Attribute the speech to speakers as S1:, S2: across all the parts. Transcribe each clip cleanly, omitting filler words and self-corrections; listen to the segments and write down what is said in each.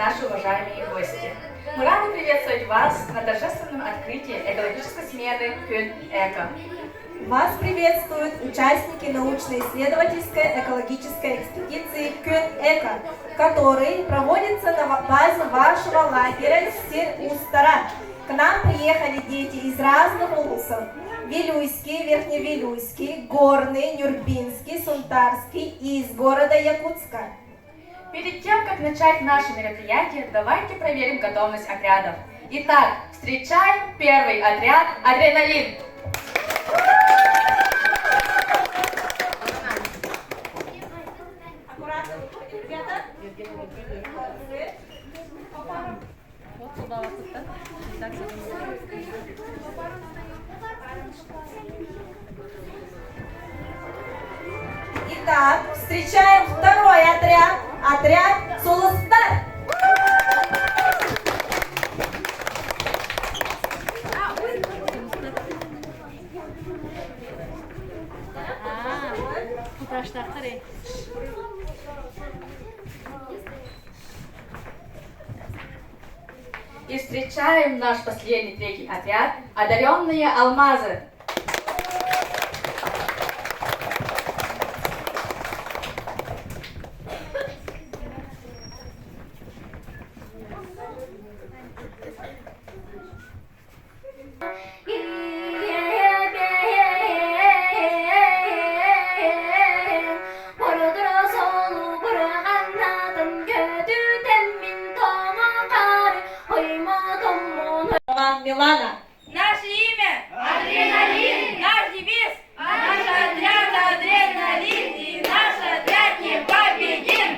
S1: наши уважаемые гости! Мы рады приветствовать вас на торжественном открытии экологической смены Кюн Эко.
S2: Вас приветствуют участники научно-исследовательской экологической экспедиции Кюн Эко, который проводится на базе вашего лагеря Сир-Устара. К нам приехали дети из разных улусов: Вилюйский, Верхневилюйский, Горный, Нюрбинский, Сунтарский и из города Якутска.
S1: Перед тем, как начать наше мероприятие, давайте проверим готовность отрядов. Итак, встречаем первый отряд «Адреналин».
S2: Аккуратно, ребята. Итак, встречаем второй отряд, отряд Сулустар.
S1: И встречаем наш последний, третий отряд «Одаренные алмазы».
S2: Милана.
S3: Наше имя – Адреналин. Наш девиз – наш отряд Адреналин. И наш отряд непобедим.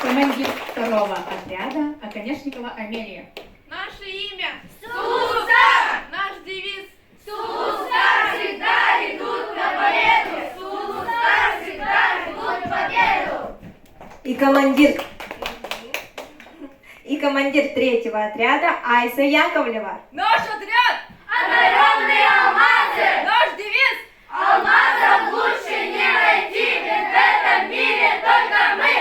S1: Командир второго отряда Оконешникова Амелия.
S3: Наше имя – Сулустар. Наш девиз – Сулустар всегда идут на победу. Сулустар всегда идут на победу.
S2: И командир третьего отряда Айса Яковлева.
S3: Наш отряд – одаренные алмазы. Наш девиз – алмазов лучше не найти, ведь в этом мире только мы.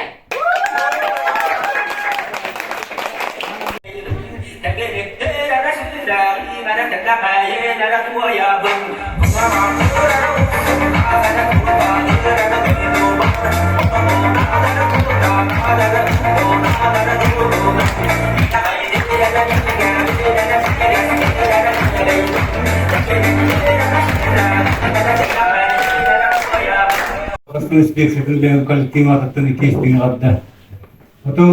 S4: Спецификация коллективного кестинг адда. Ото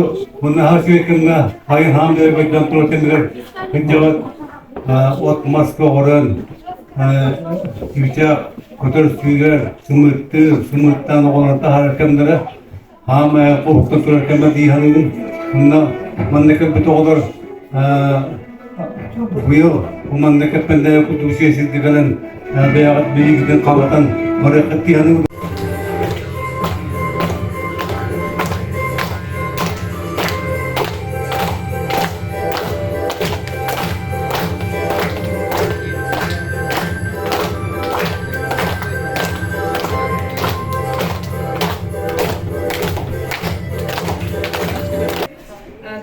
S4: монахасвекинга хайын хамдер байтан протендер хинжават от Москва оран ивча котор сүйгер сумыттан оғаларда харакамдара хам қоқтан туракамда диханын мына мандекеп бит оғалар бұйыл мандекеп пенде кутушесіз дегенен бейағат бейгіден қалатан мұрақат диханын.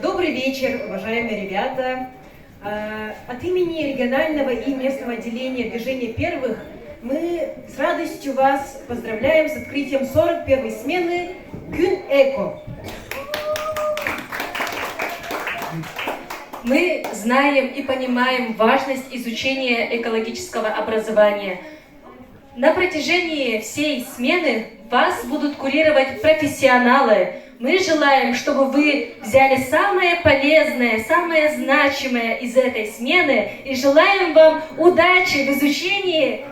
S5: Добрый вечер, уважаемые ребята. От имени регионального и местного отделения движения первых мы с радостью вас поздравляем с открытием 41-й смены Кюн Эко. Мы знаем и понимаем важность изучения экологического образования. На протяжении всей смены вас будут курировать профессионалы. Мы желаем, чтобы вы взяли самое полезное, самое значимое из этой смены и желаем вам удачи в изучении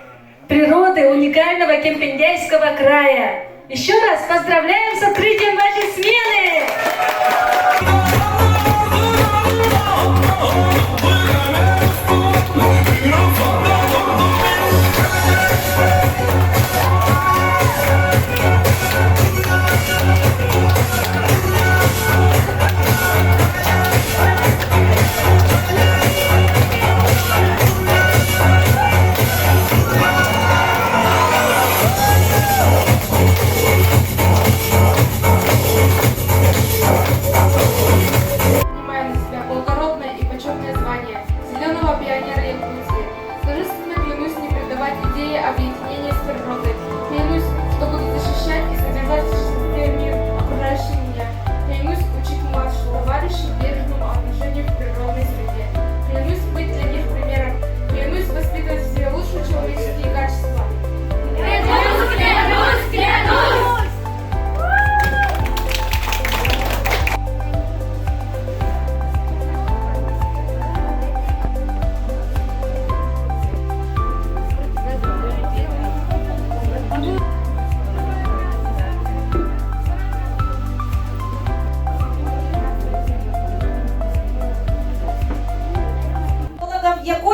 S5: природы уникального Кемпиндяйского края. Еще раз поздравляем с открытием вашей смены!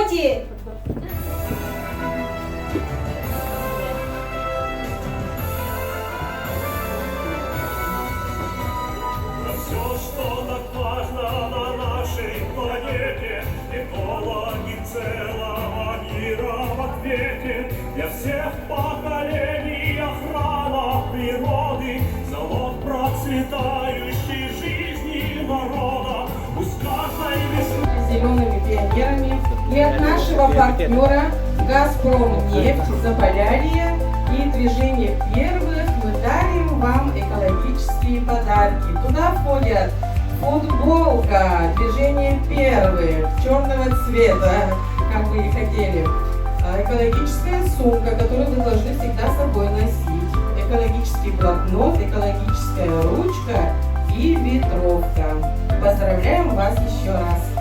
S2: Пути!
S6: Все, что так важно на нашей планете, экологи целого мира в ответе. Для всех поколений охрана природы, залог процветающей жизни народа. Пусть каждой весной
S7: зелеными пионерами и от нашего партнера «Газпромнефть», «Заполярье» и «Движение первых» мы дарим вам экологические подарки. Туда входят футболка «Движение первых» черного цвета, как вы и хотели, экологическая сумка, которую вы должны всегда с собой носить, экологический блокнот, экологическая ручка и ветровка. Поздравляем вас еще раз!